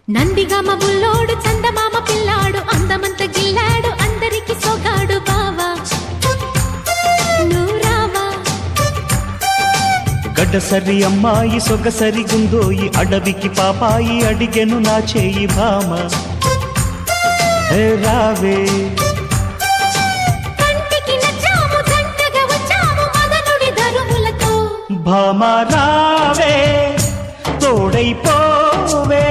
నందిగామ బుల్లోడు చందమామ పిల్లాడు అందమంత గిల్లాడు అందరికి సోగాడు బావా నూరావా గడ్డసరి అమ్మాయి సొగసరి గుందోయి అడవికి పాపాయి అడిగెను నా చేయి భామ హే రావే కంటికి నచ్చాము జంటగా వచ్చాము మదనుడి దరువులతో భామ రావే తోడైపోవే